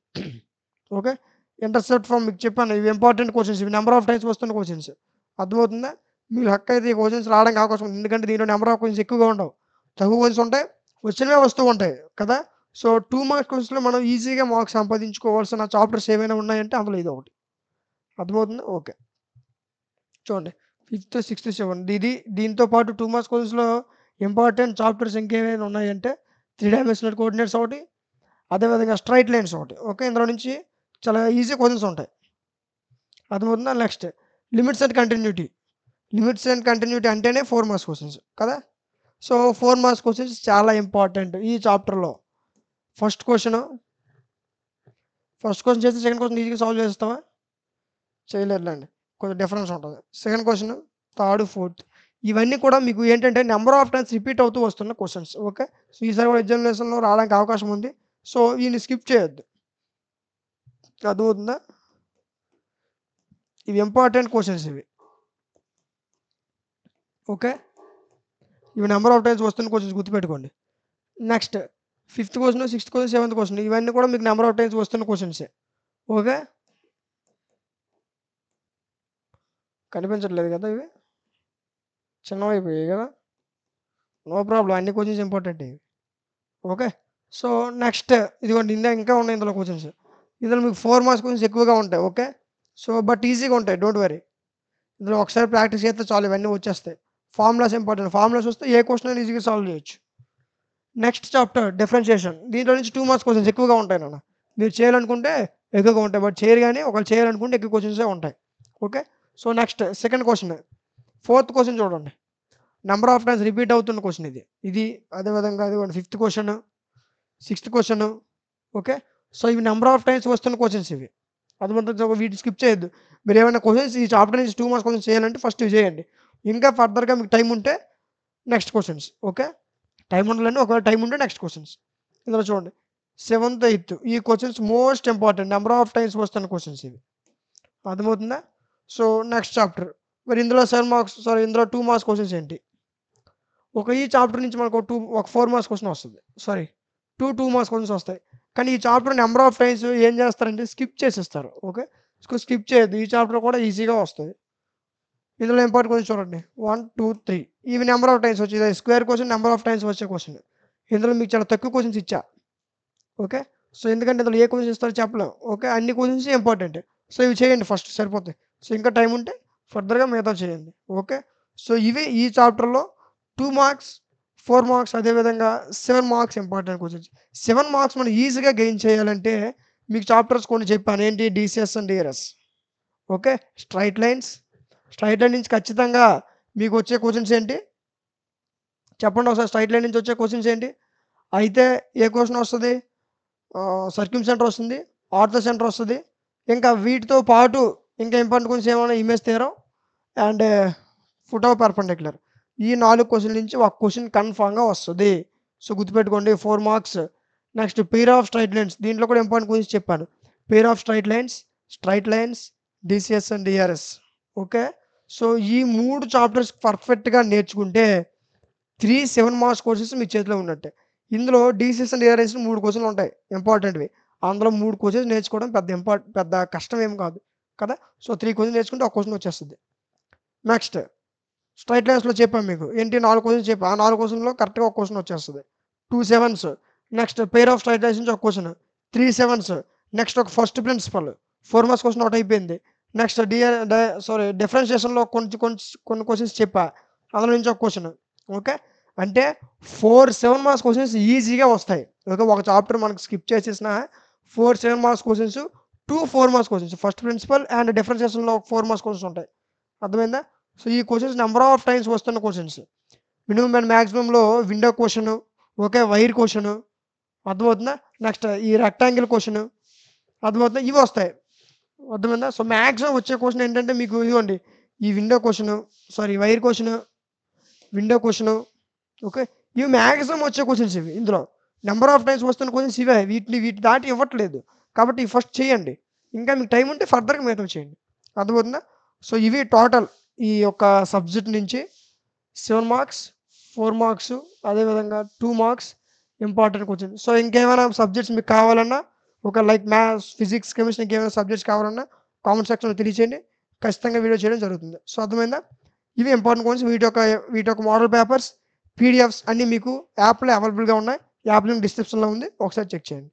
Okay. Intercept form మీకు చెప్పాను ఇవి ఇంపార్టెంట్ క్వెషన్స్. ఇవి నెంబర్ ఆఫ్ టైమ్స్ వస్తున్న క్వెషన్స్. అర్థమవుతుందా? మీకు హక్కు అయితే ఈ క్వెషన్స్ రావడానికి అవకాశం ఉంది. ఎందుకంటే దీంట్లో నెంబర్ ఆఫ్ క్వెషన్స్ ఎక్కువగా ఉండవు. తక్కువ క్వెషన్స్ ఉంటాయి. వచ్చినవే వస్తూ ఉంటాయి కదా! సో 2 మార్క్స్ క్వెషన్స్‌లో మనం ఈజీగా మార్క్స్ సంపాదించుకోవాల్సిన చాప్టర్స్ ఏమైనా ఉన్నాయంటే అందులో ఇదొకటి. అర్థమవుతుందా? ఓకే. చూడండి ఫిఫ్త్, సిక్స్త్, సెవెంత్ దీంతో పాటు 2 మార్క్స్ క్వెషన్స్‌లో ఇంపార్టెంట్ చాప్టర్స్ ఇంకేమైనా ఉన్నాయంటే 3 డైమెన్షనల్ కోఆర్డినేట్స్ ఒకటి. అదేవిధంగా స్ట్రెయిట్ లైన్స్ ఒకటి. ఓకే. ఇందులో నుంచి చాలా ఈజీ క్వెషన్స్ ఉంటాయి. అర్థమవుతుందా? Next limits and continuity. Limits and continuity అంటేనే 4 మార్క్స్ క్వెషన్స్ కదా! సో 4 మార్క్స్ క్వెషన్స్ చాలా ఇంపార్టెంట్ ఈ చాప్టర్‌లో. ఫస్ట్ క్వెషన్ చేస్తే సెకండ్ క్వెషన్ ఈజీగా సాల్వ్ చేసేస్తామా? చేయలేరులెండి. కొంచెం డిఫరెన్స్ ఉంటది. సెకండ్ క్వెషన్, థర్డ్, ఫోర్త్ ఇవన్నీ కూడా మీకు ఏంటంటే నంబర్ ఆఫ్ టైమ్స్ రిపీట్ అవుతూ వస్తున్న క్వెషన్స్. ఓకే. సో ఈసారి కూడా ఎగ్జామినేషన్‌లో రావడానికి అవకాశం ఉంది. సో ఈన్ని స్కిప్ చేయొద్దు. అర్థమవుతుందా? ఇవి ఇంపార్టెంట్ క్వెషన్స్ ఇవి. ఓకే. ఇవి నంబర్ ఆఫ్ టైమ్స్ వస్తున్న క్వెషన్స్ గుర్తుపెట్టుకోండి. Next fifth question, sixth question, seventh question ఇవన్నీ కూడా మీకు నంబర్ ఆఫ్ టైమ్స్ వస్తున్న క్వెషన్సే. ఓకే. కనిపించట్లేదు కదా ఇవి? చిన్నవైపోయాయి కదా! నో ప్రాబ్లమ్ అన్ని క్వెషన్స్ ఇంపార్టెంటే ఇవి. ఓకే. సో నెక్స్ట్ ఇదిగోండి ఇంకా ఉన్నాయి ఇందులో క్వెషన్స్. ఇందులో మీకు 4 మార్క్స్ క్వెషన్స్ ఎక్కువగా ఉంటాయి. ఓకే. సో బట్ ఈజీగా ఉంటాయి. Don't worry. ఇందులో ఒకసారి ప్రాక్టీస్ చేస్తే చాలు ఇవన్నీ వచ్చేస్తాయి. Formulas important. ఫార్ములాస్ వస్తే ఏ క్వెషన్ అయినా ఈజీగా సాల్వ్ చేయొచ్చు. Next chapter differentiation. దీంట్లో నుంచి 2 మార్క్స్ క్వెషన్స్ ఎక్కువగా ఉంటాయి నాన్న. మీరు చేయాలనుకుంటే ఎక్కువగా ఉంటాయి. బట్ చేయరు గానీ ఒకవేళ చేయాలనుకుంటే ఎక్కువ క్వెషన్సే ఉంటాయి. Okay. So, next second question. Fourth question చూడండి. నంబర్ ఆఫ్ టైమ్స్ రిపీట్ అవుతున్న క్వెషన్ ఇది. ఇది అదే విధంగా అదిగోండి fifth question, sixth question. Okay. So, ఇవి నంబర్ ఆఫ్ టైమ్స్ వస్తున్న క్వెషన్స్ ఇవి. అర్థమవుతుందా? వీటిని స్కిప్ చేయొద్దు. మీరేమైనా క్వెషన్స్ ఈ చాప్టర్ నుంచి 2 మార్క్స్ క్వెషన్స్ చేయాలంటే ఫస్ట్ ఇవి చేయండి. ఇంకా ఫర్దర్‌గా మీకు టైమ్ ఉంటే నెక్స్ట్ క్వెషన్స్. ఓకే. టైమ్ ఉండాలండి. ఒకవేళ టైమ్ ఉంటే నెక్స్ట్ క్వెషన్స్. ఇందులో చూడండి. సెవెంత్, ఎయిత్ ఈ questions most important. Number of times వస్తున్న క్వెషన్స్ ఇవి. అర్థమవుతుందా? So, next chapter. మరి ఇందులో 7 మార్క్స్ ఇందులో 2 మార్క్స్ క్వెషన్స్ ఏంటి? ఈ చాప్టర్ నుంచి మనకు ఒక 4 మార్క్స్ క్వెషన్ వస్తది. సారీ 2 మార్క్స్ క్వెషన్స్ వస్తాయి. కానీ ఈ చాప్టర్ నంబర్ ఆఫ్ టైమ్స్ ఏం చేస్తారంటే స్కిప్ చేసేస్తారు. ఓకే. స్కిప్ చేయొద్దు. ఈ చాప్టర్ కూడా ఈజీగా వస్తది. ఇందులో ఇంపార్టెంట్ క్వెషన్ చూడండి. 1, 2, 3 ఇవి నంబర్ ఆఫ్ టైమ్స్ వచ్చేది. Square question number of times వచ్చే క్వెషన్. ఇందులో మీకు చాలా తక్కువ క్వెషన్స్ ఇచ్చా. ఓకే. సో, ఎందుకంటే ఇందులో ఏ క్వెషన్స్ ఇస్తారో చెప్పలేం. ఓకే. అన్ని క్వెషన్స్ ఇంపార్టెంటే. సో, ఇవి చేయండి ఫస్ట్ సరిపోతాయి. సో, ఇంకా టైమ్ ఉంటే ఫర్దర్‌గా మిగతావి చేయండి. ఓకే. సో, ఇవి ఈ చాప్టర్‌లో 2 మార్క్స్, 4 మార్క్స్ అదే విధంగా 7 మార్క్స్ ఇంపార్టెంట్ క్వెషన్స్. 7 మార్క్స్ మనం ఈజీగా గెయిన్ చేయాలంటే మీకు చాప్టర్స్ కొన్ని చెప్పాను. ఏంటి? DCS and DRS. Okay. Straight line నుంచి ఖచ్చితంగా మీకు వచ్చే క్వెషన్స్ ఏంటి? చెప్పండి ఒకసారి స్ట్రెయిట్ లైన్ నుంచి వచ్చే క్వెషన్స్ ఏంటి? అయితే ఏ క్వెషన్ వస్తది? సర్క్యూమ్ సెంటర్ వస్తుంది. ఆర్థో సెంటర్ వస్తది. ఇంకా వీటితో పాటు ఇంకా ఇంపార్టెంట్ క్వెషన్స్ ఏమన్నా image theorem and foot of perpendicular. ఈ 4 క్వెషన్ల నుంచి ఒక క్వెషన్ కన్ఫర్మ్‌గా వస్తది. సో, గుర్తుపెట్టుకోండి 4 marks. Next pair of straight lines దీంట్లో కూడా ఇంపార్టెంట్ క్వెషన్స్ చెప్పాను. Pair of straight lines, DCS and DRS. Okay. So, ఈ 3 చాప్టర్స్ పర్ఫెక్ట్‌గా నేర్చుకుంటే 7 మార్క్స్ కోర్సెస్ మీ చేతిలో ఉన్నట్టే. ఇందులో డీసీఎస్ అండ్ డీఆర్ఎస్ 3 క్వెషన్‌లు ఉంటాయి ఇంపార్టెంట్‌వి. అందులో 3 క్వెషన్స్ నేర్చుకోవడం పెద్ద కష్టం ఏమి కాదు కదా! సో, 3 క్వెషన్స్ నేర్చుకుంటే ఒక క్వెషన్ వచ్చేస్తది. నెక్స్ట్ స్ట్రెయిట్ లైన్స్‌లో చెప్పాను మీకు. ఏంటి 4 క్వెషన్స్ చెప్పా. ఆ 4 క్వెషన్‌లో కరెక్ట్‌గా ఒక క్వెషన్ వచ్చేస్తది. 2 7స్ next pair of straight lines నుంచి ఒక క్వెషన్. 3 7స్ నెక్స్ట్ ఒక ఫస్ట్ ప్రిన్సిపల్ 4 మార్క్స్ క్వెషన్ ఒకటి అయిపోయింది. నెక్స్ట్ డిఫరెన్షియేషన్‌లో కొన్ని క్వెషన్స్ చెప్పా. అందులో నుంచి ఒక క్వెషన్. ఓకే. అంటే 7 మార్క్స్ క్వెషన్స్ ఈజీగా వస్తాయి. ఓకే. ఒక చాప్టర్ మనకు స్కిప్ చేసేసినా 7 marks questions, 4 marks questions. First principle and డిఫరెన్షియేషన్‌లో 4 మార్క్స్ క్వెషన్స్ ఉంటాయి. అర్థమైందా? సో, ఈ క్వెషన్స్ నంబర్ ఆఫ్ టైమ్స్ వస్తున్న క్వెషన్స్. మినిమమ్ అండ్ మాక్సిమమ్‌లో window question, okay. Wire question అర్థమవుతుందా? నెక్స్ట్ ఈ రెక్టాంగిల్ క్వెషన్ అర్థమవుతుందా? ఇవి వస్తాయి. అర్థమైందా? సో, మాక్సిమం వచ్చే క్వెషన్ ఏంటంటే మీకు ఇదిగోండి ఈ window question, wire question, window question. Okay. ఇవి మాక్సిమం వచ్చే క్వెషన్స్ ఇవి ఇందులో. నంబర్ ఆఫ్ టైమ్స్ వస్తున్న క్వెషన్స్ ఇవే. వీటి దాటి ఇవ్వట్లేదు. కాబట్టి ఇవి ఫస్ట్ చేయండి. ఇంకా మీకు టైమ్ ఉంటే ఫర్దర్‌గా మిగతావి చేయండి. అర్థమవుతుందా? సో, ఇవి టోటల్ ఈ యొక్క సబ్జెక్ట్ నుంచి 7 మార్క్స్, 4 మార్క్స్ అదే విధంగా 2 మార్క్స్ ఇంపార్టెంట్ క్వెషన్స్. సో, ఇంకేమైనా సబ్జెక్ట్స్ మీకు కావాలన్నా లైక్ మ్యాథ్స్, ఫిజిక్స్, కెమిస్ట్రీ ఇంకేమైనా సబ్జెక్ట్స్ కావాలన్నా కామెంట్ సెక్షన్‌లో తెలియచేయండి. ఖచ్చితంగా వీడియో చేయడం జరుగుతుంది. సో, అర్థమైందా? ఇవి ఇంపార్టెంట్ క్వెషన్స్. వీటి యొక్క మోడల్ పేపర్స్, పీడిఎఫ్స్ అన్నీ మీకు యాప్‌లో అవైలబుల్‌గా ఉన్నాయి. యాప్ లింక్ డిస్క్రిప్షన్‌లో ఉంది. ఒకసారి చెక్ చేయండి.